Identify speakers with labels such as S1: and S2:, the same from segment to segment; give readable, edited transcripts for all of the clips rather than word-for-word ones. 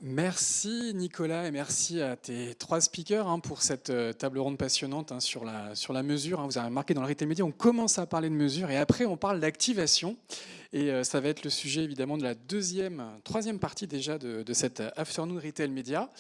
S1: Merci Nicolas et merci à tes trois speakers pour cette table ronde passionnante sur la mesure. Vous avez remarqué dans le retail média, on commence à parler de mesure et après on parle d'activation. Et ça va être le sujet évidemment de la troisième partie déjà de cette Afternoon Retail Média.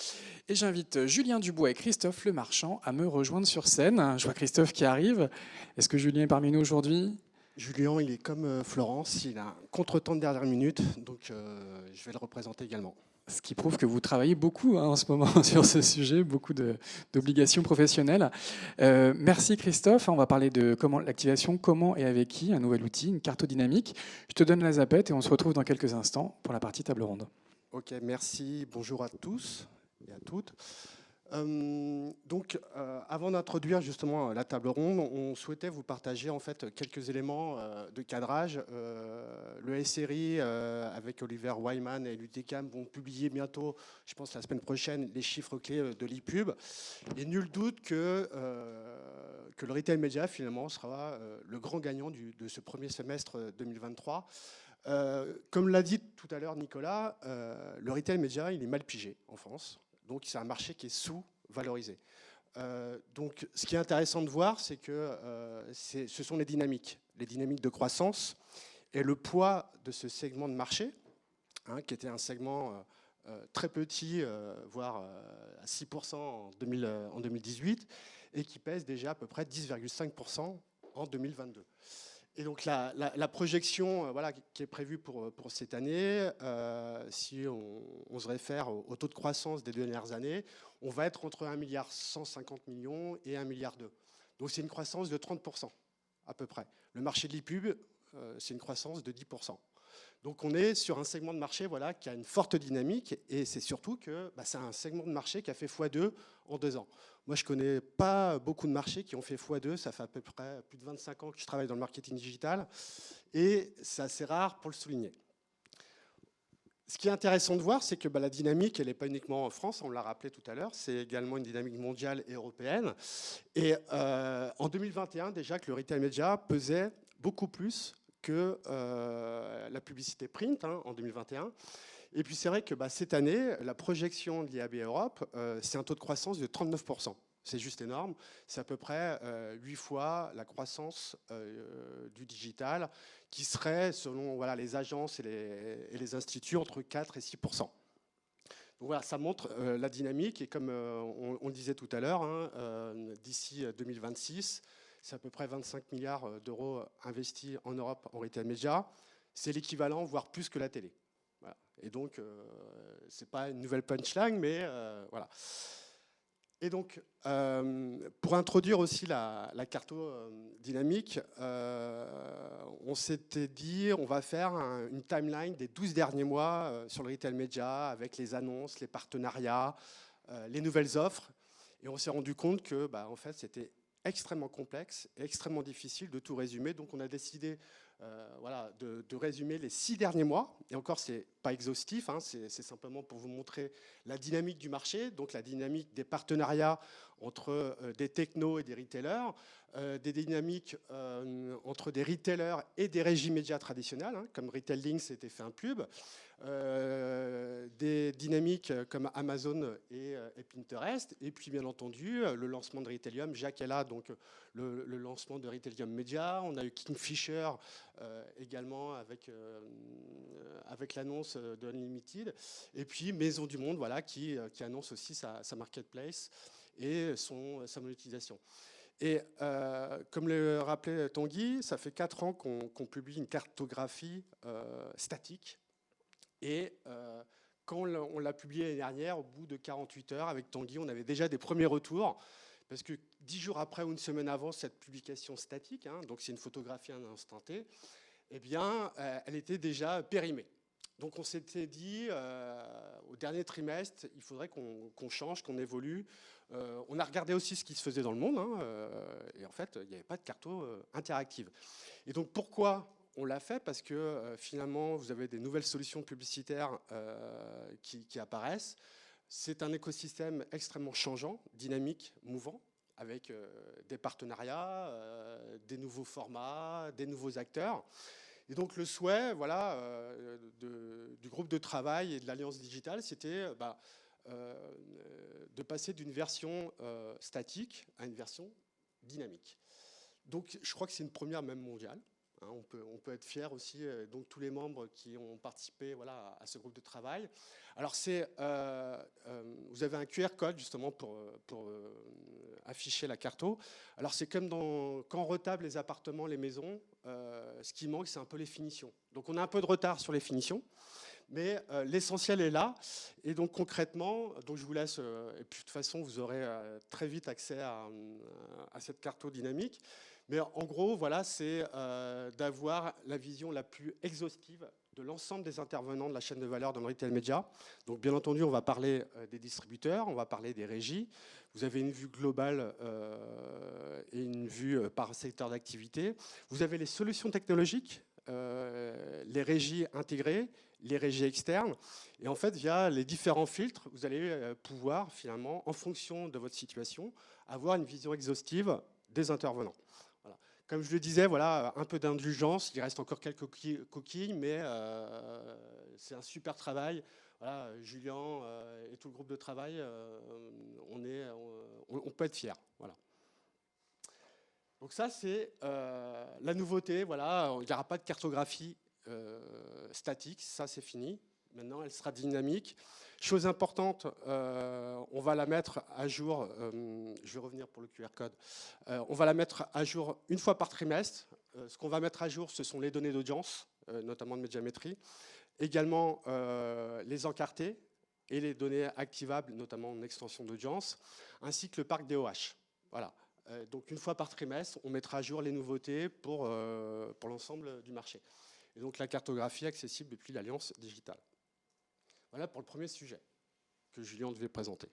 S1: Et j'invite Julien Dubois et Christophe Lemarchand à me rejoindre sur scène. Je vois Christophe qui arrive. Est-ce que Julien est parmi nous aujourd'hui ?
S2: Julien, il est comme Florence, il a un contretemps de dernière minute, donc je vais le représenter également.
S1: Ce qui prouve que vous travaillez beaucoup en ce moment sur ce sujet, beaucoup d'obligations professionnelles. Merci Christophe. On va parler de l'activation, comment et avec qui, un nouvel outil, une carte dynamique. Je te donne la zapette et on se retrouve dans quelques instants pour la partie table ronde.
S2: Ok, merci. Bonjour à tous et à toutes. Avant d'introduire justement la table ronde, on souhaitait vous partager en fait quelques éléments de cadrage. Le SRI avec Oliver Wyman et l'UTCAM vont publier bientôt, je pense la semaine prochaine, les chiffres clés de l'e-pub. Et nul doute que le retail média finalement sera le grand gagnant de ce premier semestre 2023. Comme l'a dit tout à l'heure Nicolas, le retail média il est mal pigé en France. Donc, c'est un marché qui est sous-valorisé. Donc, ce qui est intéressant de voir, c'est que ce sont les dynamiques de croissance et le poids de ce segment de marché, qui était un segment très petit, voire à 6% en 2018, et qui pèse déjà à peu près 10,5% en 2022. Et donc la projection qui est prévue pour cette année, si on se réfère au taux de croissance des 2 dernières années, on va être entre 1,150 milliard et 1,2 milliard. Donc c'est une croissance de 30% à peu près. Le marché de l'e-pub, c'est une croissance de 10%. Donc on est sur un segment de marché qui a une forte dynamique et c'est surtout que c'est un segment de marché qui a fait x2 en 2 ans. Moi, je ne connais pas beaucoup de marchés qui ont fait x2. Ça fait à peu près plus de 25 ans que je travaille dans le marketing digital et c'est assez rare pour le souligner. Ce qui est intéressant de voir, c'est que la dynamique, elle n'est pas uniquement en France, on l'a rappelé tout à l'heure, c'est également une dynamique mondiale et européenne. Et en 2021, déjà que le retail média pesait beaucoup plus que la publicité print en 2021. Et puis c'est vrai que cette année, la projection de l'IAB Europe, c'est un taux de croissance de 39%. C'est juste énorme. C'est à peu près 8 fois la croissance du digital, qui serait, selon les agences et les instituts, entre 4 et 6%. Donc voilà, ça montre la dynamique. Et comme on le disait tout à l'heure, d'ici 2026, c'est à peu près 25 milliards d'euros investis en Europe en retail média. C'est l'équivalent, voire plus que la télé. Voilà. Et donc, ce n'est pas une nouvelle punchline, mais voilà. Et donc, pour introduire aussi la carto dynamique, on s'était dit on va faire une timeline des 12 derniers mois sur le retail média avec les annonces, les partenariats, les nouvelles offres. Et on s'est rendu compte que en fait, c'était extrêmement complexe et extrêmement difficile de tout résumer. Donc, on a décidé de résumer les 6 derniers mois. Et encore, ce n'est pas exhaustif, c'est simplement pour vous montrer la dynamique du marché, donc la dynamique des partenariats entre des technos et des retailers, des dynamiques entre des retailers et des régies médias traditionnels, comme Retail Link, c'était fait un pub, des dynamiques comme Amazon et Pinterest, et puis bien entendu le lancement de Retailium. Jacques est là, donc le lancement de Retailium Media. On a eu Kingfisher également avec l'annonce de Unlimited, et puis Maison du Monde qui annonce aussi sa marketplace et sa monétisation. Et comme le rappelait Tanguy, ça fait 4 ans qu'on publie une cartographie statique. Et quand on l'a publié l'année dernière, au bout de 48 heures, avec Tanguy, on avait déjà des premiers retours. Parce que 10 jours après ou une semaine avant cette publication statique, donc c'est une photographie à un instant T, eh bien, elle était déjà périmée. Donc on s'était dit, au dernier trimestre, il faudrait qu'on change, qu'on évolue. On a regardé aussi ce qui se faisait dans le monde, et en fait, il n'y avait pas de carto interactive. Et donc pourquoi on l'a fait? Parce que finalement, vous avez des nouvelles solutions publicitaires qui apparaissent. C'est un écosystème extrêmement changeant, dynamique, mouvant, avec des partenariats, des nouveaux formats, des nouveaux acteurs. Et donc le souhait voilà, du groupe de travail et de l'Alliance digitale, c'était de passer d'une version statique à une version dynamique. Donc je crois que c'est une première même mondiale. Hein, on peut être fier aussi, donc tous les membres qui ont participé voilà, à ce groupe de travail. Alors vous avez un QR code justement pour afficher la carto. Alors c'est comme quand on retable les appartements, les maisons, ce qui manque c'est un peu les finitions. Donc on a un peu de retard sur les finitions. Mais l'essentiel est là. Et donc concrètement, donc je vous laisse, et puis de toute façon, vous aurez très vite accès à cette carte dynamique. Mais en gros, voilà, c'est d'avoir la vision la plus exhaustive de l'ensemble des intervenants de la chaîne de valeur dans le retail média. Donc bien entendu, on va parler des distributeurs, on va parler des régies. Vous avez une vue globale et une vue par secteur d'activité. Vous avez les solutions technologiques, les régies intégrées, les régies externes. Et en fait, via les différents filtres, vous allez pouvoir, finalement, en fonction de votre situation, avoir une vision exhaustive des intervenants. Voilà. Comme je le disais, voilà, un peu d'indulgence. Il reste encore quelques coquilles, mais c'est un super travail. Voilà, Julien et tout le groupe de travail, on peut être fiers. Voilà. Donc ça, c'est la nouveauté. Voilà, il n'y aura pas de cartographie statique, ça c'est fini. Maintenant, elle sera dynamique. Chose importante, on va la mettre à jour, je vais revenir pour le QR code, on va la mettre à jour une fois par trimestre. Ce qu'on va mettre à jour, ce sont les données d'audience, notamment de médiamétrie, également les encartés et les données activables, notamment en extension d'audience, ainsi que le parc DOH. Voilà. Donc une fois par trimestre, on mettra à jour les nouveautés pour l'ensemble du marché. Et donc la cartographie accessible depuis l'Alliance digitale. Voilà pour le premier sujet que Julien devait présenter.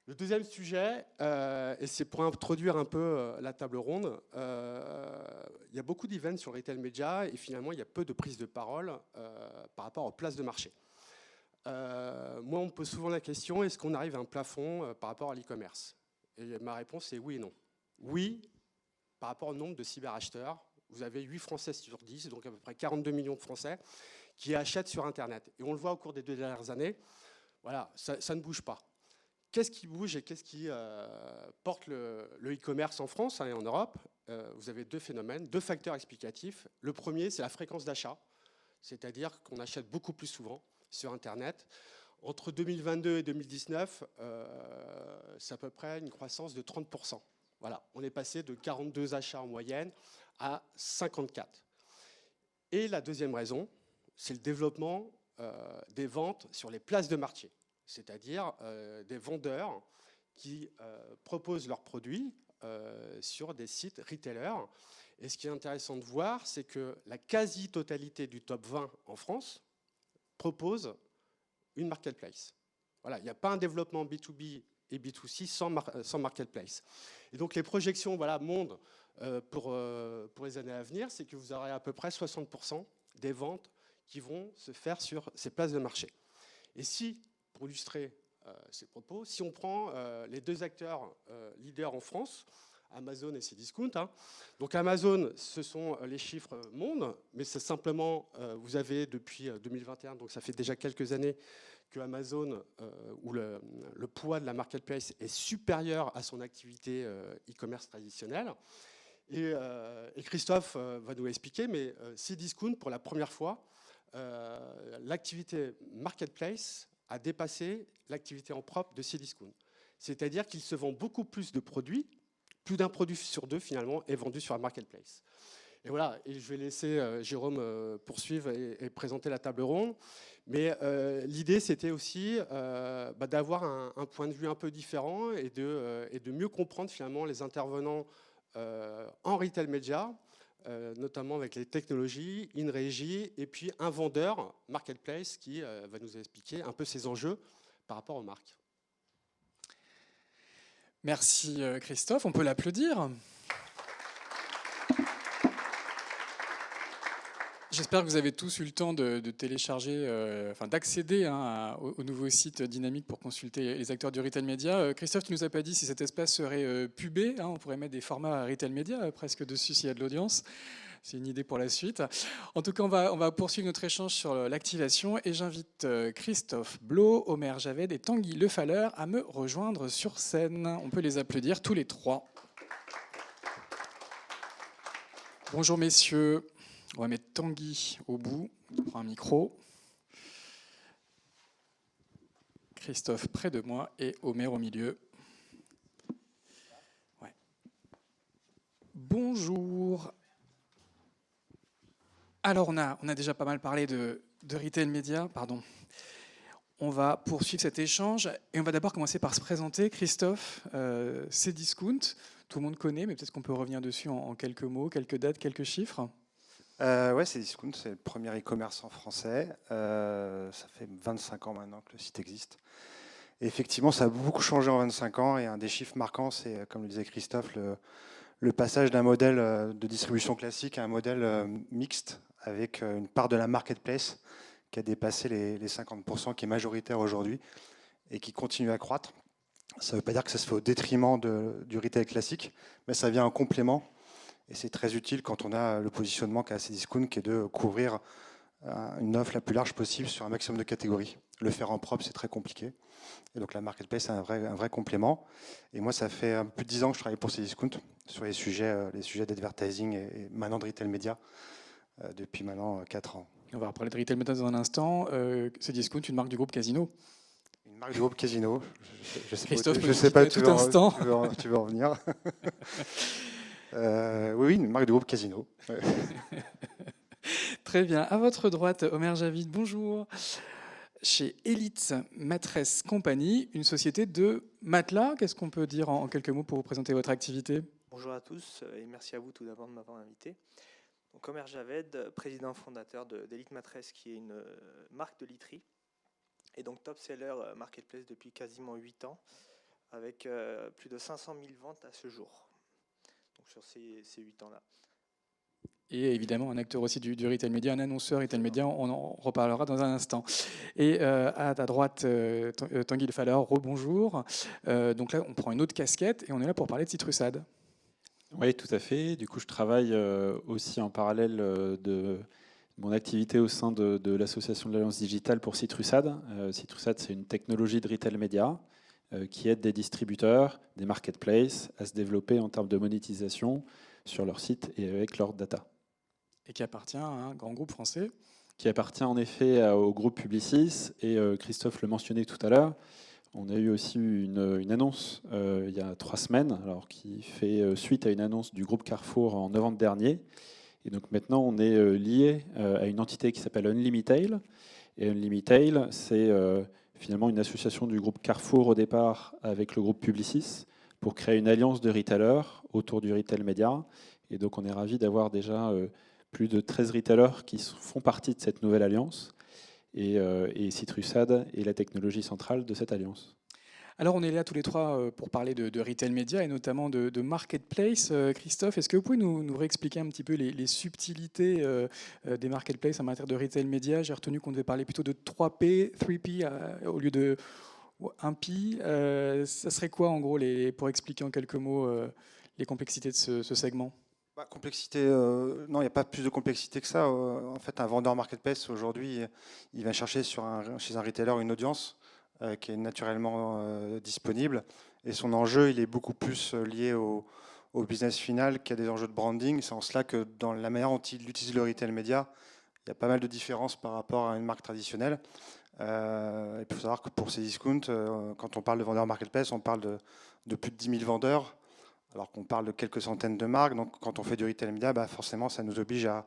S2: Le deuxième sujet, et c'est pour introduire un peu la table ronde, il y a beaucoup d'events sur le retail média et finalement il y a peu de prise de parole par rapport aux places de marché. Moi, on me pose souvent la question, est-ce qu'on arrive à un plafond par rapport à l'e-commerce? Et ma réponse est oui et non. Oui, par rapport au nombre de cyberacheteurs, vous avez 8 Français sur 10, donc à peu près 42 millions de Français qui achètent sur Internet. Et on le voit au cours des 2 dernières années, voilà, ça ne bouge pas. Qu'est-ce qui bouge et qu'est-ce qui porte le e-commerce en France et en Europe? Vous avez 2 phénomènes, 2 facteurs explicatifs. Le premier, c'est la fréquence d'achat, c'est-à-dire qu'on achète beaucoup plus souvent sur Internet. Entre 2022 et 2019, c'est à peu près une croissance de 30%. Voilà, on est passé de 42 achats en moyenne à 54. Et la deuxième raison, c'est le développement des ventes sur les places de marché, c'est-à-dire des vendeurs qui proposent leurs produits sur des sites retailers. Et ce qui est intéressant de voir, c'est que la quasi-totalité du top 20 en France propose une marketplace. Voilà, il n'y a pas un développement B2B et B2C sans marketplace. Et donc les projections voilà, mondes pour les années à venir, c'est que vous aurez à peu près 60% des ventes qui vont se faire sur ces places de marché. Et si, pour illustrer ces propos, si on prend les 2 acteurs leaders en France, Amazon et Cdiscount. Hein. Donc Amazon, ce sont les chiffres mondes, mais c'est simplement, vous avez depuis 2021, donc ça fait déjà quelques années, que Amazon, où le poids de la marketplace est supérieur à son activité e-commerce traditionnelle. Et Christophe va nous expliquer, mais Cdiscount, pour la première fois, l'activité marketplace a dépassé l'activité en propre de Cdiscount. C'est-à-dire qu'il se vend beaucoup plus de produits, plus d'un produit sur 2 finalement est vendu sur la marketplace. Et voilà, et je vais laisser Jérôme poursuivre et présenter la table ronde. Mais l'idée, c'était aussi d'avoir un point de vue un peu différent et de mieux comprendre finalement les intervenants en retail média, notamment avec les technologies, une régie et puis un vendeur, marketplace, qui va nous expliquer un peu ses enjeux par rapport aux marques.
S1: Merci Christophe, on peut l'applaudir. J'espère que vous avez tous eu le temps de télécharger, d'accéder au nouveau site dynamique pour consulter les acteurs du retail média. Christophe, tu ne nous as pas dit si cet espace serait pubé, on pourrait mettre des formats retail média presque dessus s'il y a de l'audience. C'est une idée pour la suite. En tout cas, on va poursuivre notre échange sur l'activation et j'invite Christophe Blo, Omer Javed et Tanguy Lefalleur à me rejoindre sur scène. On peut les applaudir tous les trois. Bonjour messieurs. On va mettre Tanguy au bout. On prend un micro. Christophe près de moi et Omer au milieu. Ouais. Bonjour. Alors on a déjà pas mal parlé de retail média, pardon. On va poursuivre cet échange et on va d'abord commencer par se présenter. Christophe, Cdiscount, tout le monde connaît, mais peut-être qu'on peut revenir dessus en quelques mots, quelques dates, quelques chiffres.
S3: Ouais, Cdiscount, c'est le premier e-commerce en français. Ça fait 25 ans maintenant que le site existe. Et effectivement, ça a beaucoup changé en 25 ans. Et un des chiffres marquants, c'est, comme le disait Christophe, le passage d'un modèle de distribution classique à un modèle mixte avec une part de la marketplace qui a dépassé les 50%, qui est majoritaire aujourd'hui et qui continue à croître. Ça ne veut pas dire que ça se fait au détriment du retail classique, mais ça vient en complément. Et c'est très utile quand on a le positionnement qu'a Cdiscount, qui est de couvrir une offre la plus large possible sur un maximum de catégories. Le faire en propre, c'est très compliqué. Et donc la marketplace, c'est un vrai complément. Et moi, ça fait un peu plus de 10 ans que je travaille pour Cdiscount sur les sujets d'advertising et maintenant de retail média, depuis maintenant 4 ans.
S1: On va reparler de retail média dans un instant. Cdiscount, une marque du groupe Casino.
S3: Une marque du groupe Casino.
S1: Christophe,
S3: je sais pas où
S1: tout instant.
S3: tu veux en venir. Oui, une marque du groupe Casino. Ouais.
S1: Très bien. À votre droite, Omer Javid, bonjour. Chez Elite Mattress Company, une société de matelas. Qu'est-ce qu'on peut dire en quelques mots pour vous présenter votre activité?
S4: Bonjour à tous et merci à vous tout d'abord de m'avoir invité. Donc, Omer Javed, président fondateur d'Elite Mattress, qui est une marque de literie et donc top seller marketplace depuis quasiment 8 ans, avec plus de 500 000 ventes à ce jour, donc sur ces 8 ans-là.
S1: Et évidemment un acteur aussi du retail média, un annonceur retail média, on en reparlera dans un instant. Et à ta droite, Tanguy Lefalleur, rebonjour. Donc là, on prend une autre casquette et on est là pour parler de Citrusad.
S5: Oui, tout à fait. Du coup, je travaille aussi en parallèle de mon activité au sein de l'association de l'Alliance Digitale pour Citrusad. Citrusad, c'est une technologie de retail média qui aide des distributeurs, des marketplaces à se développer en termes de monétisation sur leur site et avec leur data.
S1: Et qui appartient à un grand groupe français.
S5: Qui appartient en effet au groupe Publicis. Et Christophe le mentionnait tout à l'heure. On a eu aussi une annonce il y a 3 semaines, alors qui fait suite à une annonce du groupe Carrefour en novembre dernier. Et donc maintenant, on est lié à une entité qui s'appelle Unlimitail. Et Unlimitail, c'est finalement une association du groupe Carrefour au départ avec le groupe Publicis pour créer une alliance de retailers autour du retail média. Et donc on est ravis d'avoir déjà plus de 13 retailers qui font partie de cette nouvelle alliance. Et Citrusad est la technologie centrale de cette alliance.
S1: Alors on est là tous les trois pour parler de retail média et notamment de marketplace. Christophe, est-ce que vous pouvez nous réexpliquer un petit peu les subtilités des marketplaces en matière de retail média? J'ai retenu qu'on devait parler plutôt de 3P, 3P au lieu de 1P. Ça serait quoi en gros, pour expliquer en quelques mots les complexités de ce segment?
S3: Complexité, non, il n'y a pas plus de complexité que ça. En fait, un vendeur marketplace, aujourd'hui, il va chercher chez un retailer une audience qui est naturellement disponible. Et son enjeu, il est beaucoup plus lié au business final qu'il y a des enjeux de branding. C'est en cela que dans la manière dont il utilise le retail média, il y a pas mal de différences par rapport à une marque traditionnelle. Il faut savoir que pour Cdiscount, quand on parle de vendeur marketplace, on parle de plus de 10 000 vendeurs, alors qu'on parle de quelques centaines de marques. Donc quand on fait du retail média, forcément, ça nous oblige à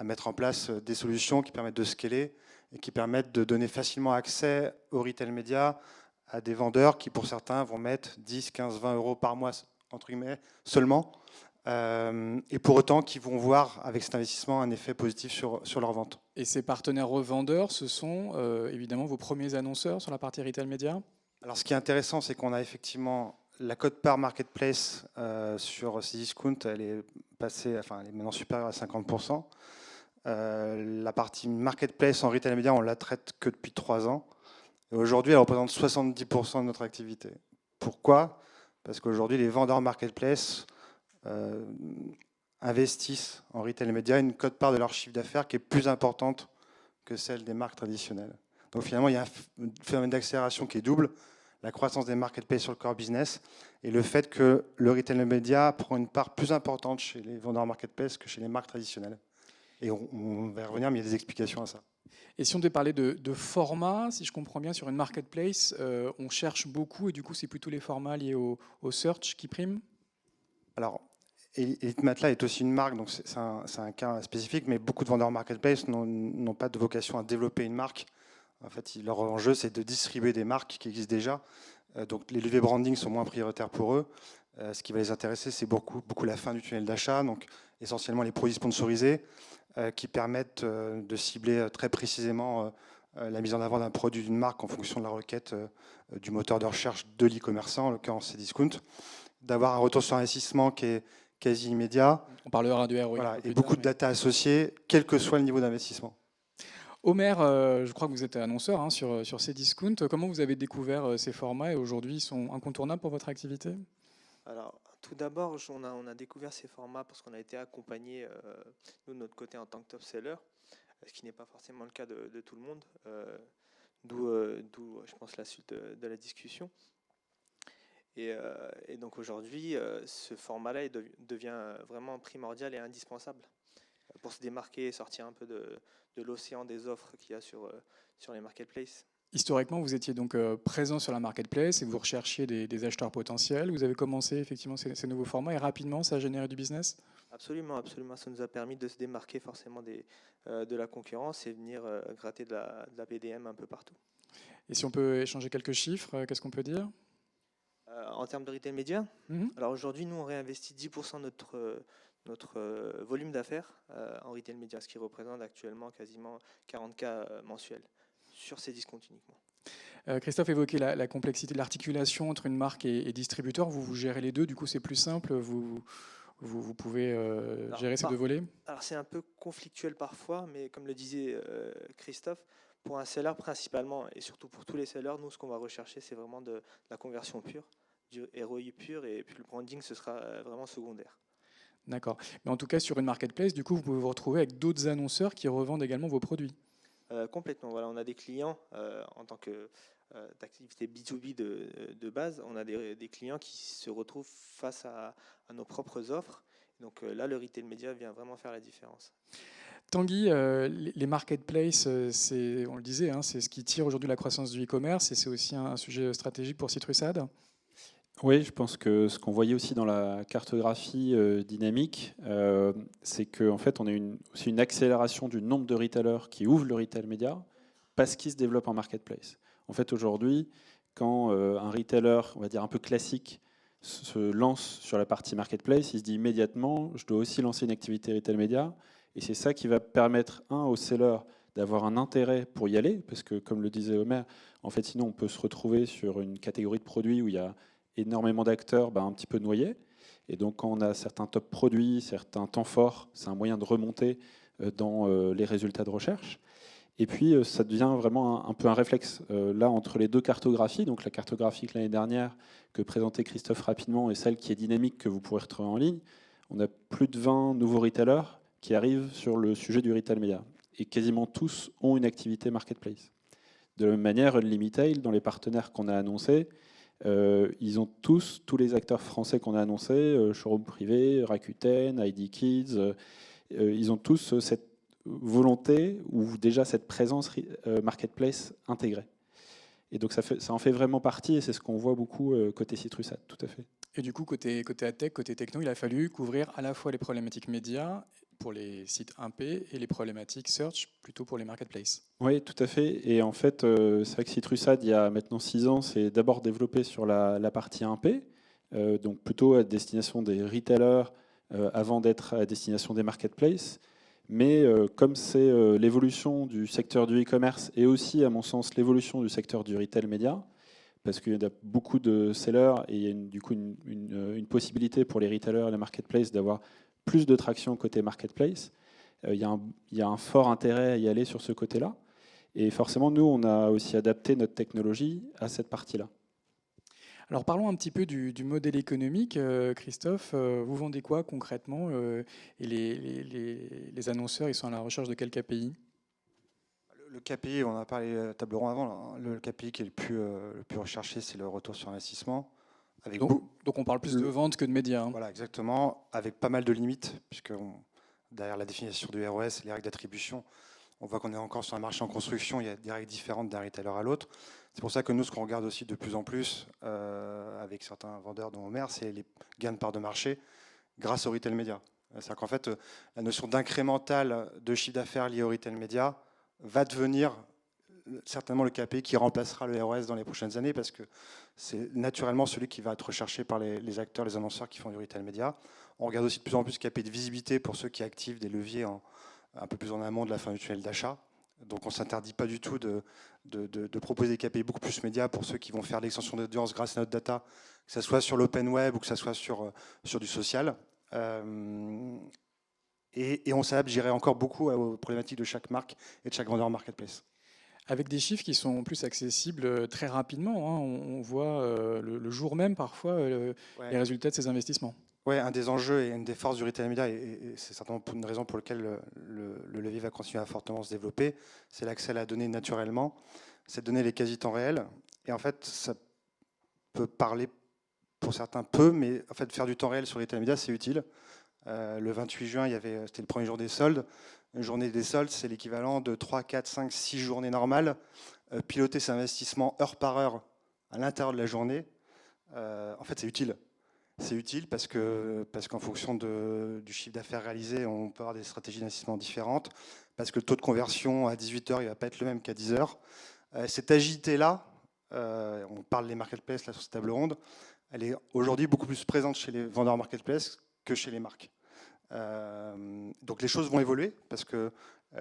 S3: mettre en place des solutions qui permettent de scaler et qui permettent de donner facilement accès au retail média à des vendeurs qui, pour certains, vont mettre 10, 15, 20 euros par mois, entre guillemets, seulement, et pour autant qui vont voir avec cet investissement un effet positif sur leur vente.
S1: Et ces partenaires revendeurs, ce sont évidemment vos premiers annonceurs sur la partie retail média?
S3: Alors ce qui est intéressant, c'est qu'on a effectivement la quote-part marketplace sur Cdiscount, elle est maintenant supérieure à 50%. La partie marketplace en retail média, on la traite que depuis 3 ans. Et aujourd'hui, elle représente 70% de notre activité. Pourquoi? Parce qu'aujourd'hui, les vendeurs marketplace investissent en retail média une quote-part de leur chiffre d'affaires qui est plus importante que celle des marques traditionnelles. Donc finalement, il y a un phénomène d'accélération qui est double, la croissance des marketplaces sur le core business et le fait que le retail média prend une part plus importante chez les vendeurs marketplace que chez les marques traditionnelles. Et on va y revenir, mais il y a des explications à ça.
S1: Et si on devait parler de format, si je comprends bien, sur une marketplace, on cherche beaucoup et du coup, c'est plutôt les formats liés au search qui priment?
S3: Alors, Elite Matelas est aussi une marque, donc c'est un cas spécifique, mais beaucoup de vendeurs marketplace n'ont pas de vocation à développer une marque. En fait, leur enjeu, c'est de distribuer des marques qui existent déjà. Donc, les leviers branding sont moins prioritaires pour eux. Ce qui va les intéresser, c'est beaucoup la fin du tunnel d'achat, donc essentiellement les produits sponsorisés qui permettent de cibler très précisément la mise en avant d'un produit d'une marque en fonction de la requête du moteur de recherche de l'e-commerçant, en l'occurrence Cdiscount, d'avoir un retour sur investissement qui est quasi immédiat.
S1: On parlera du ROI.
S3: Voilà, et beaucoup de data associée, quel que soit le niveau d'investissement.
S1: Omer, je crois que vous êtes annonceur hein, sur Cdiscount. Comment vous avez découvert ces formats et aujourd'hui ils sont incontournables pour votre activité?
S4: Alors, tout d'abord, on a découvert ces formats parce qu'on a été accompagné, nous, de notre côté, en tant que top seller, ce qui n'est pas forcément le cas de tout le monde, d'où, je pense, la suite de la discussion. Et donc aujourd'hui, ce format-là devient vraiment primordial et indispensable pour se démarquer et sortir un peu de l'océan des offres qu'il y a sur les marketplaces.
S1: Historiquement, vous étiez donc présent sur la marketplace et vous recherchiez des acheteurs potentiels. Vous avez commencé effectivement ces nouveaux formats et rapidement, ça a généré du business?
S4: Absolument, absolument. Ça nous a permis de se démarquer forcément de la concurrence et venir gratter de la BDM un peu partout.
S1: Et si on peut échanger quelques chiffres, qu'est-ce qu'on peut dire?
S4: En termes de retail média, alors aujourd'hui, nous, on réinvestit 10% de notre volume d'affaires en retail média, ce qui représente actuellement quasiment 40K mensuels sur Cdiscount uniquement.
S1: Christophe évoquait la complexité de l'articulation entre une marque et distributeur. Vous gérez les deux, du coup c'est plus simple, vous pouvez gérer ces deux volets?
S4: Alors c'est un peu conflictuel parfois, mais comme le disait Christophe, pour un seller principalement, et surtout pour tous les sellers, nous ce qu'on va rechercher c'est vraiment de la conversion pure, du ROI pur, et puis le branding ce sera vraiment secondaire.
S1: D'accord. Mais en tout cas sur une marketplace, du coup vous pouvez vous retrouver avec d'autres annonceurs qui revendent également vos produits?
S4: Complètement. Voilà, on a des clients en tant que d'activité B2B de base, on a des clients qui se retrouvent face à nos propres offres. Donc là, le retail média vient vraiment faire la différence.
S1: Tanguy, les marketplaces, on le disait, hein, c'est ce qui tire aujourd'hui la croissance du e-commerce et c'est aussi un sujet stratégique pour Citrusad.
S5: Oui, je pense que ce qu'on voyait aussi dans la cartographie dynamique, c'est qu'en fait, on a aussi une accélération du nombre de retailers qui ouvrent le retail média parce qu'ils se développent en marketplace. En fait, aujourd'hui, quand un retailer, on va dire un peu classique, se lance sur la partie marketplace, il se dit immédiatement, je dois aussi lancer une activité retail média. Et c'est ça qui va permettre, aux sellers d'avoir un intérêt pour y aller, parce que comme le disait Omer, en fait, sinon on peut se retrouver sur une catégorie de produits où il y a énormément d'acteurs un petit peu noyés. Et donc quand on a certains top produits, certains temps forts, c'est un moyen de remonter dans les résultats de recherche. Et puis ça devient vraiment un peu un réflexe. Là, entre les deux cartographies, donc la cartographie que l'année dernière que présentait Christophe rapidement et celle qui est dynamique que vous pourrez retrouver en ligne, on a plus de 20 nouveaux retailers qui arrivent sur le sujet du retail média. Et quasiment tous ont une activité marketplace. De la même manière, Unlimitail, dans les partenaires qu'on a annoncés, ils ont tous les acteurs français qu'on a annoncés, Showroom Privé, Rakuten, ID Kids, ils ont tous cette volonté ou déjà cette présence marketplace intégrée. Et donc ça en fait vraiment partie et c'est ce qu'on voit beaucoup côté Citrusad, tout à fait.
S1: Et du coup, côté AdTech, côté techno, il a fallu couvrir à la fois les problématiques médias pour les sites 1P et les problématiques search plutôt pour les marketplaces.
S5: Oui, tout à fait. Et en fait, c'est vrai que Citrusad, il y a maintenant 6 ans, c'est d'abord développé sur la partie 1P, donc plutôt à destination des retailers avant d'être à destination des marketplaces. Mais comme c'est l'évolution du secteur du e-commerce et aussi, à mon sens, l'évolution du secteur du retail média, parce qu'il y a beaucoup de sellers et il y a du coup une possibilité pour les retailers et les marketplaces d'avoir plus de traction côté marketplace. Il y a un fort intérêt à y aller sur ce côté-là. Et forcément, nous, on a aussi adapté notre technologie à cette partie-là.
S1: Alors parlons un petit peu du modèle économique. Christophe, vous vendez quoi concrètement et les annonceurs, ils sont à la recherche de quel KPI?
S3: Le KPI, on en a parlé table ronde avant, le KPI qui est le plus recherché, c'est le retour sur investissement. Avec
S1: Donc on parle plus de vente que de médias, hein.
S3: Voilà, exactement, avec pas mal de limites, puisque derrière la définition du ROS et les règles d'attribution, on voit qu'on est encore sur un marché en construction, il y a des règles différentes d'un retailer à l'autre. C'est pour ça que nous, ce qu'on regarde aussi de plus en plus avec certains vendeurs dont on mère, c'est les gains de part de marché grâce au retail média. C'est-à-dire qu'en fait, la notion d'incrémental de chiffre d'affaires lié au retail média va devenir certainement le KPI qui remplacera le ROS dans les prochaines années, parce que c'est naturellement celui qui va être recherché par les acteurs, les annonceurs qui font du retail média. On regarde aussi de plus en plus le KPI de visibilité pour ceux qui activent des leviers un peu plus en amont de la fin du tunnel d'achat. Donc on ne s'interdit pas du tout de proposer des KPI beaucoup plus médias pour ceux qui vont faire l'extension d'audience grâce à notre data, que ce soit sur l'open web ou que ce soit sur du social. Et on s'adapte, j'irai encore beaucoup aux problématiques de chaque marque et de chaque vendeur en marketplace.
S1: Avec des chiffres qui sont plus accessibles très rapidement, hein. On voit le jour même parfois les résultats de ces investissements.
S3: Oui, un des enjeux et une des forces du retail média, et c'est certainement une raison pour laquelle le levier va continuer à fortement se développer, c'est l'accès à la donnée naturellement. Cette donnée, elle est quasi temps réel. Et en fait, ça peut parler pour certains peu, mais en fait, faire du temps réel sur le retail média, c'est utile. Le 28 juin, c'était le premier jour des soldes. Une journée des soldes, c'est l'équivalent de 3, 4, 5, 6 journées normales. Piloter ses investissements heure par heure à l'intérieur de la journée, en fait, c'est utile. C'est utile parce qu'en fonction du chiffre d'affaires réalisé, on peut avoir des stratégies d'investissement différentes, parce que le taux de conversion à 18h, il ne va pas être le même qu'à 10h. Cette agilité-là, on parle des marketplaces là, sur cette table ronde, elle est aujourd'hui beaucoup plus présente chez les vendeurs marketplace que chez les marques. Donc les choses vont évoluer, parce que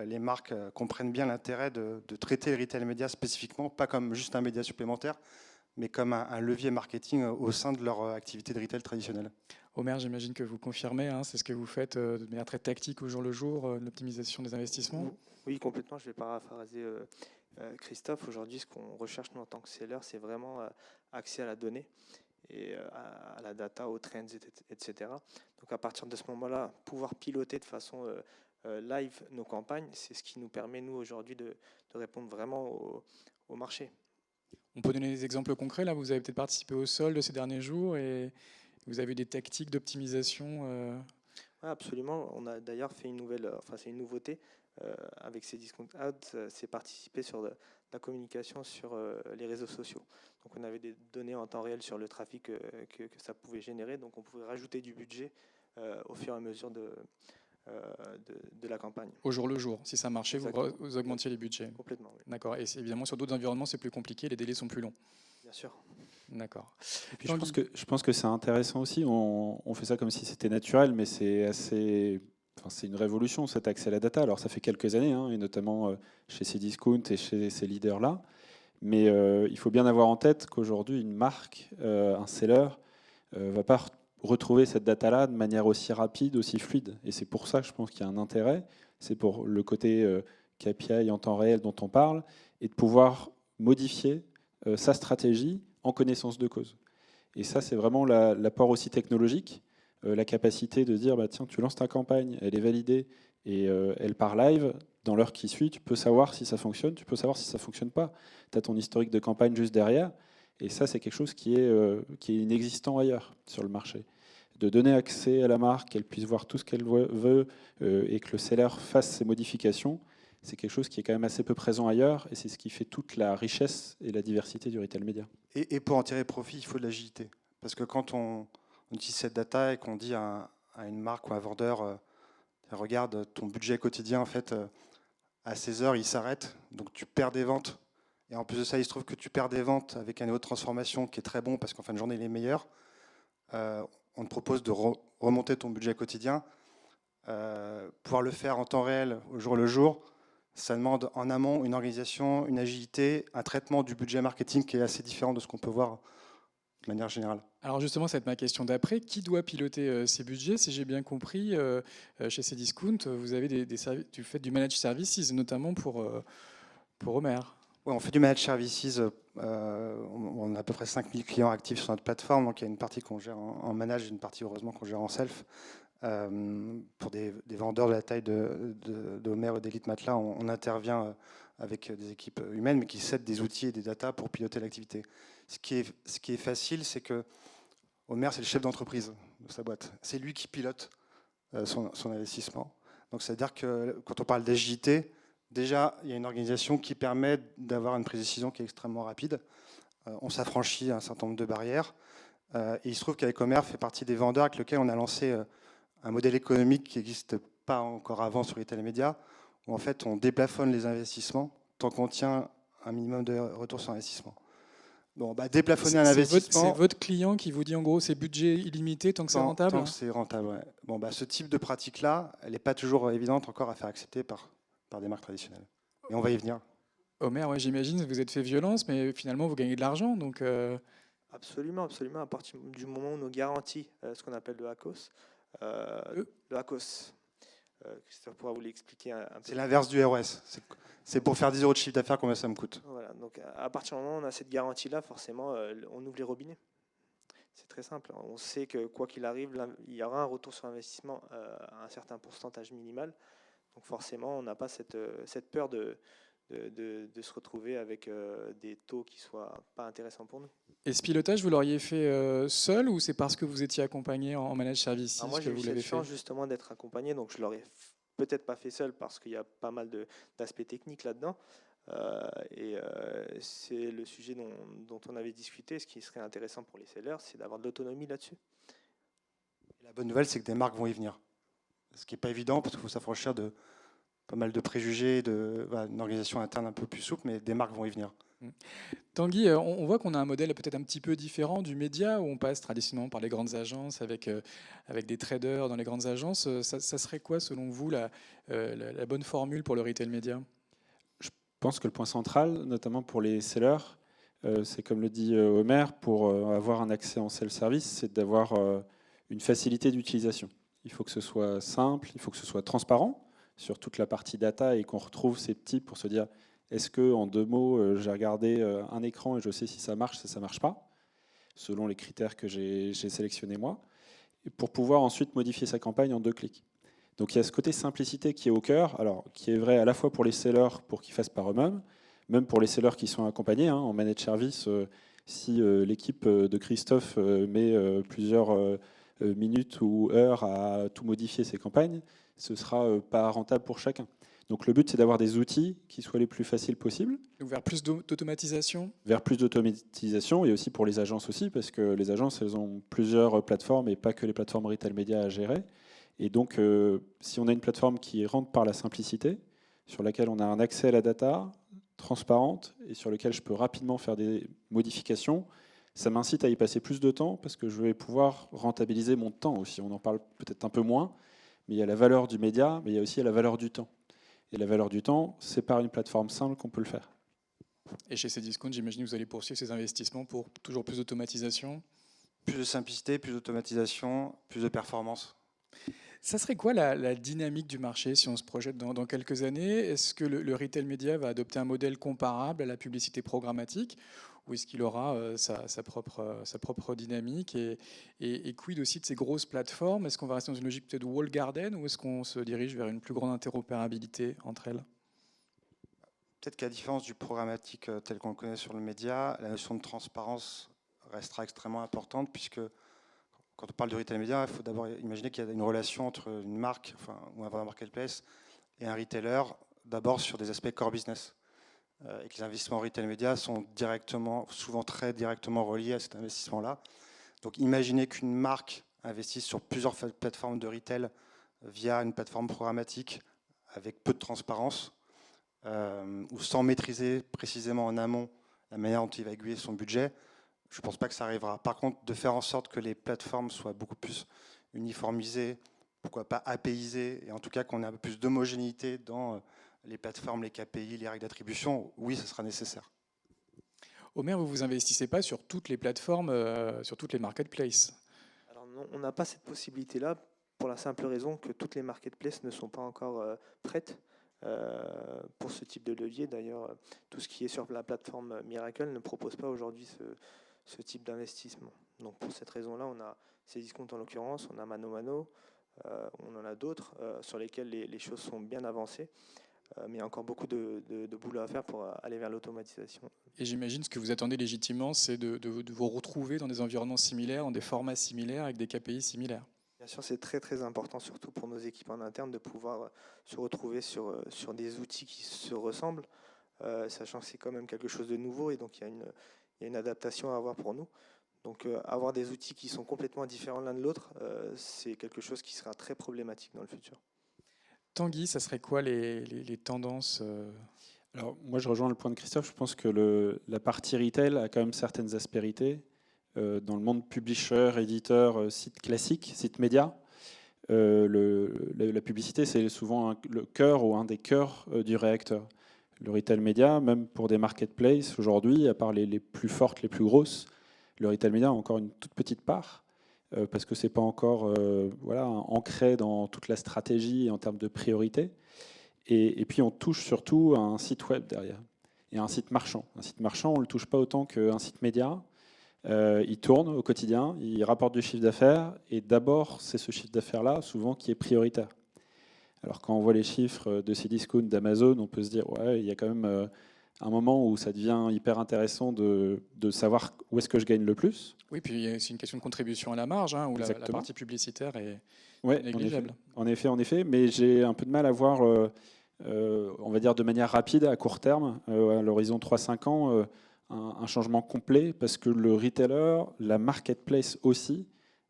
S3: les marques comprennent bien l'intérêt de traiter le retail média spécifiquement, pas comme juste un média supplémentaire, mais comme un levier marketing au sein de leur activité de retail traditionnelle.
S1: Omer, j'imagine que vous confirmez, hein, c'est ce que vous faites de manière très tactique au jour le jour, l'optimisation des investissements.
S4: Oui, complètement. Je vais paraphraser Christophe. Aujourd'hui, ce qu'on recherche nous en tant que seller, c'est vraiment accès à la donnée et à la data, aux trends, etc. Donc à partir de ce moment-là, pouvoir piloter de façon live nos campagnes, c'est ce qui nous permet, nous, aujourd'hui, de répondre vraiment au marché.
S1: On peut donner des exemples concrets. Là, vous avez peut-être participé au solde ces derniers jours et vous avez des tactiques d'optimisation.
S4: Ouais, absolument. On a d'ailleurs fait c'est une nouveauté avec ces discount ads, c'est participer sur la communication sur les réseaux sociaux. Donc on avait des données en temps réel sur le trafic que ça pouvait générer. Donc on pouvait rajouter du budget au fur et à mesure de la campagne.
S1: Au jour le jour. Si ça marchait, vous augmentiez les budgets.
S4: Complètement. Oui.
S1: D'accord. Et évidemment, sur d'autres environnements, c'est plus compliqué, les délais sont plus longs.
S4: Bien sûr.
S1: D'accord.
S5: Et puis je pense que c'est intéressant aussi. On fait ça comme si c'était naturel, mais c'est assez. Enfin, c'est une révolution, cet accès à la data. Alors ça fait quelques années, hein, et notamment chez Cdiscount et chez ces leaders-là. Mais il faut bien avoir en tête qu'aujourd'hui, une marque, un seller, ne va pas retrouver cette data-là de manière aussi rapide, aussi fluide. Et c'est pour ça que je pense qu'il y a un intérêt. C'est pour le côté KPI en temps réel dont on parle, et de pouvoir modifier sa stratégie en connaissance de cause. Et ça, c'est vraiment l'apport aussi technologique, la capacité de dire, bah, tiens, tu lances ta campagne, elle est validée, et elle part live. Dans l'heure qui suit, tu peux savoir si ça fonctionne, tu peux savoir si ça ne fonctionne pas. Tu as ton historique de campagne juste derrière. Et ça, c'est quelque chose qui est inexistant ailleurs sur le marché. De donner accès à la marque, qu'elle puisse voir tout ce qu'elle veut et que le seller fasse ses modifications, c'est quelque chose qui est quand même assez peu présent ailleurs. Et c'est ce qui fait toute la richesse et la diversité du retail média.
S3: Et pour en tirer profit, il faut de l'agilité. Parce que quand on utilise cette data et qu'on dit à une marque ou à un vendeur, regarde, ton budget quotidien, en fait, à 16 heures, il s'arrête, donc tu perds des ventes. Et en plus de ça, il se trouve que tu perds des ventes avec un niveau de transformation qui est très bon parce qu'en fin de journée, il est meilleur. On te propose de remonter ton budget quotidien. Pouvoir le faire en temps réel, au jour le jour, ça demande en amont une organisation, une agilité, un traitement du budget marketing qui est assez différent de ce qu'on peut voir de manière générale.
S1: Alors justement, ça va être ma question d'après. Qui doit piloter ces budgets? Si j'ai bien compris, chez Cdiscount, vous avez tu fais du managed services, notamment pour Omer.
S3: Ouais, on fait du managed services. On a peu près 5000 clients actifs sur notre plateforme. Donc il y a une partie qu'on gère en manage et une partie, heureusement, qu'on gère en self. Pour des vendeurs de la taille de Homer ou d'Elite Matelas, on intervient avec des équipes humaines, mais qui cèdent des outils et des datas pour piloter l'activité. Ce qui est facile, c'est que Homer, c'est le chef d'entreprise de sa boîte. C'est lui qui pilote son investissement. Donc, c'est-à-dire que quand on parle d'agilité, déjà, il y a une organisation qui permet d'avoir une prise de décision qui est extrêmement rapide. On s'affranchit un certain nombre de barrières. Et il se trouve qu'avec Homer fait partie des vendeurs avec lesquels on a lancé un modèle économique qui n'existe pas encore avant sur Retail Media, où en fait on déplafonne les investissements tant qu'on tient un minimum de retour sur investissement. Bon, déplafonner un investissement...
S1: C'est votre client qui vous dit en gros c'est budget illimité tant que c'est rentable?
S3: Tant que c'est rentable, ouais. Bon, ce type de pratique-là, elle n'est pas toujours évidente encore à faire accepter par des marques traditionnelles. Et on va y venir.
S1: Homer, ouais, j'imagine, vous êtes fait violence, mais finalement vous gagnez de l'argent. Donc,
S4: Absolument, absolument. À partir du moment où nous garantit ce qu'on appelle le HACOS, le HACOS, Christophe pourra vous l'expliquer un peu.
S3: C'est l'inverse du ROS. C'est pour faire 10 € de chiffre d'affaires, combien ça me coûte.
S4: Voilà, donc à partir du moment où on a cette garantie-là, forcément, on ouvre les robinets. C'est très simple. On sait que quoi qu'il arrive, il y aura un retour sur investissement à un certain pourcentage minimal. Donc forcément, on n'a pas cette peur de se retrouver avec des taux qui ne soient pas intéressants pour nous.
S1: et ce pilotage, vous l'auriez fait seul ou c'est parce que vous étiez accompagné en managed services
S4: Alors moi,
S1: que
S4: j'ai eu
S1: vous
S4: cette
S1: l'avez fait?
S4: chance justement d'être accompagné, donc je l'aurais peut-être pas fait seul parce qu'il y a pas mal d'aspects techniques là-dedans. C'est le sujet dont on avait discuté. Ce qui serait intéressant pour les sellers, c'est d'avoir de l'autonomie là-dessus.
S3: La bonne nouvelle, c'est que des marques vont y venir. Ce qui n'est pas évident parce qu'il faut s'affranchir de pas mal de préjugés, une organisation interne un peu plus souple, mais des marques vont y venir.
S1: Tanguy, on voit qu'on a un modèle peut-être un petit peu différent du média, où on passe traditionnellement par les grandes agences avec des traders dans les grandes agences. Ça serait quoi, selon vous, la bonne formule pour le retail média?
S5: Je pense que le point central, notamment pour les sellers, c'est comme le dit Homer, pour avoir un accès en self-service, c'est d'avoir une facilité d'utilisation. Il faut que ce soit simple, il faut que ce soit transparent sur toute la partie data et qu'on retrouve ces petits pour se dire est-ce que, en 2 mots, j'ai regardé un écran et je sais si ça marche, si ça ne marche pas, selon les critères que j'ai sélectionnés moi, et pour pouvoir ensuite modifier sa campagne en 2 clics. Donc il y a ce côté simplicité qui est au cœur, alors qui est vrai à la fois pour les sellers pour qu'ils fassent par eux-mêmes, même pour les sellers qui sont accompagnés en managed service. Si l'équipe de Christophe met plusieurs minutes ou heures à tout modifier ses campagnes, ce ne sera pas rentable pour chacun. Donc le but, c'est d'avoir des outils qui soient les plus faciles possibles.
S1: Donc vers plus d'automatisation?
S5: Vers plus d'automatisation et aussi pour les agences aussi, parce que les agences, elles ont plusieurs plateformes et pas que les plateformes retail média à gérer. Et donc, si on a une plateforme qui rentre par la simplicité, sur laquelle on a un accès à la data transparente et sur laquelle je peux rapidement faire des modifications, ça m'incite à y passer plus de temps parce que je vais pouvoir rentabiliser mon temps aussi. On en parle peut-être un peu moins, mais il y a la valeur du média, mais il y a aussi la valeur du temps. Et la valeur du temps, c'est par une plateforme simple qu'on peut le faire.
S1: Et chez Cdiscount, j'imagine que vous allez poursuivre ces investissements pour toujours plus d'automatisation?
S3: Plus de simplicité, plus d'automatisation, plus de performance.
S1: Ça serait quoi la dynamique du marché si on se projette dans quelques années? Est-ce que le retail média va adopter un modèle comparable à la publicité programmatique ou est-ce qu'il aura sa propre dynamique et quid aussi de ces grosses plateformes? Est-ce qu'on va rester dans une logique peut-être wall garden ou est-ce qu'on se dirige vers une plus grande interopérabilité entre elles?
S3: Peut-être qu'à la différence du programmatique tel qu'on le connaît sur le média, la notion de transparence restera extrêmement importante puisque quand on parle de retail média, il faut d'abord imaginer qu'il y a une relation entre une marque ou un marketplace et un retailer, d'abord sur des aspects core business. Et que les investissements en retail média sont souvent très directement reliés à cet investissement-là. Donc imaginez qu'une marque investisse sur plusieurs plateformes de retail via une plateforme programmatique avec peu de transparence ou sans maîtriser précisément en amont la manière dont il va aiguiller son budget. Je ne pense pas que ça arrivera. Par contre, de faire en sorte que les plateformes soient beaucoup plus uniformisées, pourquoi pas APIsées, et en tout cas qu'on ait un peu plus d'homogénéité dans les plateformes, les KPI, les règles d'attribution, oui, ce sera nécessaire.
S1: Homer, vous ne vous investissez pas sur toutes les plateformes, sur toutes les marketplaces?
S4: Alors non, on n'a pas cette possibilité-là pour la simple raison que toutes les marketplaces ne sont pas encore prêtes pour ce type de levier. D'ailleurs, tout ce qui est sur la plateforme Miracle ne propose pas aujourd'hui ce type d'investissement. Donc pour cette raison-là, on a Cdiscount en l'occurrence, on a Mano Mano, on en a d'autres sur lesquels les choses sont bien avancées. Mais il y a encore beaucoup de boulot à faire pour aller vers l'automatisation.
S1: Et j'imagine ce que vous attendez légitimement, c'est de vous retrouver dans des environnements similaires, dans des formats similaires, avec des KPI similaires.
S4: Bien sûr, c'est très très important, surtout pour nos équipes en interne, de pouvoir se retrouver sur des outils qui se ressemblent, sachant que c'est quand même quelque chose de nouveau et donc il y a une adaptation à avoir pour nous. Donc avoir des outils qui sont complètement différents l'un de l'autre, c'est quelque chose qui sera très problématique dans le futur.
S1: Tanguy, ça serait quoi les tendances
S5: Alors, moi, je rejoins le point de Christophe. Je pense que la partie retail a quand même certaines aspérités. Dans le monde publisher, éditeur, site classique, site média, la publicité, c'est souvent le cœur ou un des cœurs du réacteur. Le retail média, même pour des marketplaces aujourd'hui, à part les plus fortes, les plus grosses, le retail média a encore une toute petite part, parce que ce n'est pas encore ancré dans toute la stratégie en termes de priorité. Et puis on touche surtout à un site web derrière, et à un site marchand. Un site marchand, on ne le touche pas autant qu'un site média. Il tourne au quotidien, il rapporte du chiffre d'affaires, et d'abord, c'est ce chiffre d'affaires-là, souvent, qui est prioritaire. Alors quand on voit les chiffres de Cdiscount, d'Amazon, on peut se dire, ouais, il y a quand même un moment où ça devient hyper intéressant de savoir où est-ce que je gagne le plus.
S1: Oui, puis c'est une question de contribution à la marge, hein, où la partie publicitaire est négligeable.
S5: En effet, mais j'ai un peu de mal à voir, on va dire de manière rapide, à court terme, à l'horizon 3-5 ans, un changement complet, parce que le retailer, la marketplace aussi,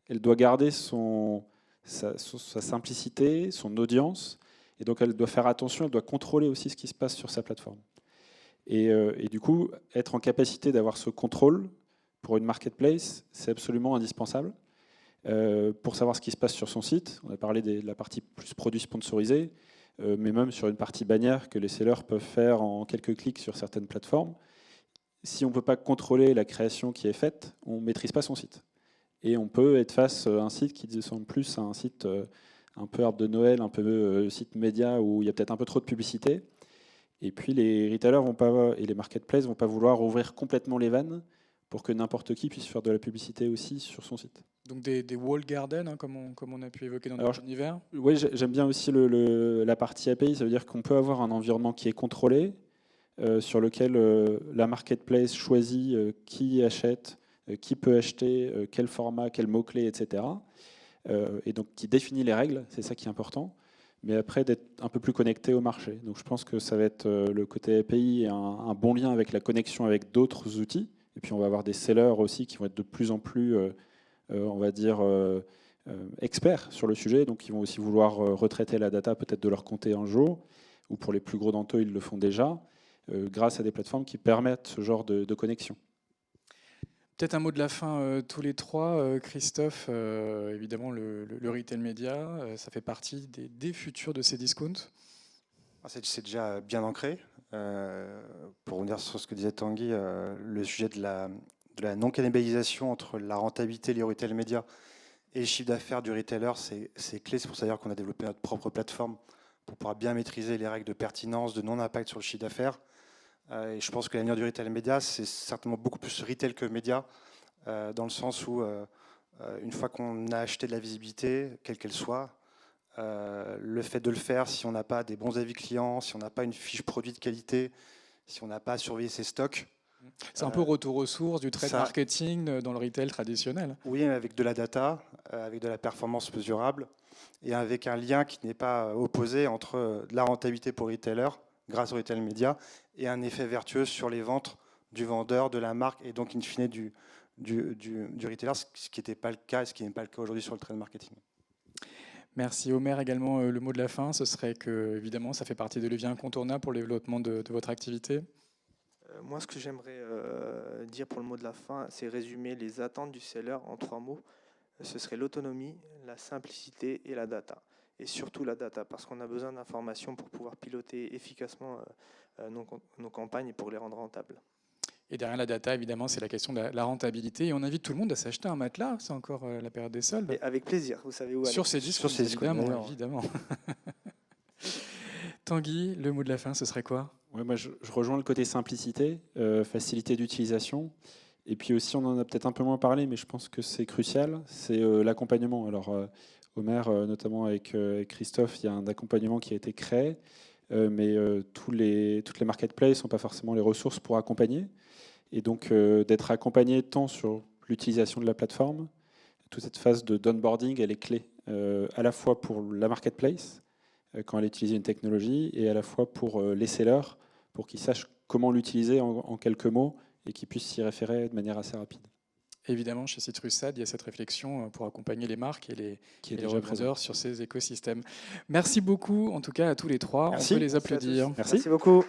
S5: elle doit garder sa simplicité, son audience, et donc elle doit faire attention, elle doit contrôler aussi ce qui se passe sur sa plateforme. Et du coup, être en capacité d'avoir ce contrôle pour une marketplace, c'est absolument indispensable. Pour savoir ce qui se passe sur son site, on a parlé de la partie plus produit sponsorisé, mais même sur une partie bannière que les sellers peuvent faire en quelques clics sur certaines plateformes. Si on ne peut pas contrôler la création qui est faite, on ne maîtrise pas son site. Et on peut être face à un site qui ressemble plus à un site un peu arbre de Noël, un peu site média où il y a peut-être un peu trop de publicité. Et puis les retailers et les marketplaces ne vont pas vouloir ouvrir complètement les vannes pour que n'importe qui puisse faire de la publicité aussi sur son site.
S1: Donc des wall gardens, hein, comme on a pu évoquer dans notre univers.
S5: Oui, j'aime bien aussi la partie API, ça veut dire qu'on peut avoir un environnement qui est contrôlé, sur lequel la marketplace choisit qui achète, qui peut acheter, quel format, quel mot-clé, etc. Et donc qui définit les règles, c'est ça qui est important, mais après d'être un peu plus connecté au marché. Donc je pense que ça va être le côté API et un bon lien avec la connexion avec d'autres outils, et puis on va avoir des sellers aussi qui vont être de plus en plus, on va dire, experts sur le sujet, donc ils vont aussi vouloir retraiter la data peut-être de leur compte un jour, ou pour les plus gros d'entre eux, ils le font déjà, grâce à des plateformes qui permettent ce genre de connexion.
S1: Peut-être un mot de la fin, tous les trois. Christophe, évidemment, le retail média, ça fait partie des futurs de Cdiscount.
S3: C'est déjà bien ancré. Pour revenir sur ce que disait Tanguy, le sujet de la non-cannibalisation entre la rentabilité liée au retail média et le chiffre d'affaires du retailer, c'est clé. C'est pour ça d'ailleurs qu'on a développé notre propre plateforme pour pouvoir bien maîtriser les règles de pertinence, de non-impact sur le chiffre d'affaires. Et je pense que l'avenir du retail média, c'est certainement beaucoup plus retail que média, dans le sens où, une fois qu'on a acheté de la visibilité, quelle qu'elle soit, le fait de le faire, si on n'a pas des bons avis clients, si on n'a pas une fiche produit de qualité, si on n'a pas surveillé ses stocks.
S1: C'est un peu retour aux sources du trade marketing dans le retail traditionnel.
S3: Oui, avec de la data, avec de la performance mesurable, et avec un lien qui n'est pas opposé entre de la rentabilité pour le retailer, grâce au retail média, et un effet vertueux sur les ventes du vendeur, de la marque, et donc in fine du retailer, ce qui n'était pas le cas et ce qui n'est pas le cas aujourd'hui sur le trade marketing.
S1: Merci. Omer, également, le mot de la fin, ce serait que, évidemment, ça fait partie des leviers incontournables pour le développement de votre activité.
S4: Moi, ce que j'aimerais dire pour le mot de la fin, c'est résumer les attentes du seller en 3 mots. Ce serait l'autonomie, la simplicité et la data. Et surtout la data, parce qu'on a besoin d'informations pour pouvoir piloter efficacement nos campagnes et pour les rendre rentables.
S1: Et derrière la data, évidemment, c'est la question de la rentabilité. Et on invite tout le monde à s'acheter un matelas. C'est encore la période des soldes.
S4: Et avec plaisir, vous savez où aller.
S1: Sur Cdiscount, évidemment. Tanguy, le mot de la fin, ce serait quoi ?
S5: Ouais, moi, je rejoins le côté simplicité, facilité d'utilisation. Et puis aussi, on en a peut-être un peu moins parlé, mais je pense que c'est crucial, c'est l'accompagnement. Alors, Omer, notamment avec Christophe, il y a un accompagnement qui a été créé, mais toutes les marketplaces n'ont pas forcément les ressources pour accompagner. Et donc, d'être accompagné tant sur l'utilisation de la plateforme, toute cette phase de d'onboarding, elle est clé, à la fois pour la marketplace, quand elle utilise une technologie, et à la fois pour les sellers, pour qu'ils sachent comment l'utiliser en quelques mots et qu'ils puissent s'y référer de manière assez rapide.
S1: Évidemment, chez Citrusad, il y a cette réflexion pour accompagner les marques et les
S5: Déjà
S1: revendeurs sur ces écosystèmes. Merci beaucoup, en tout cas, à tous les trois.
S5: Merci.
S1: On peut les
S4: Merci à tous.
S1: applaudir.
S5: Merci.
S4: Merci beaucoup.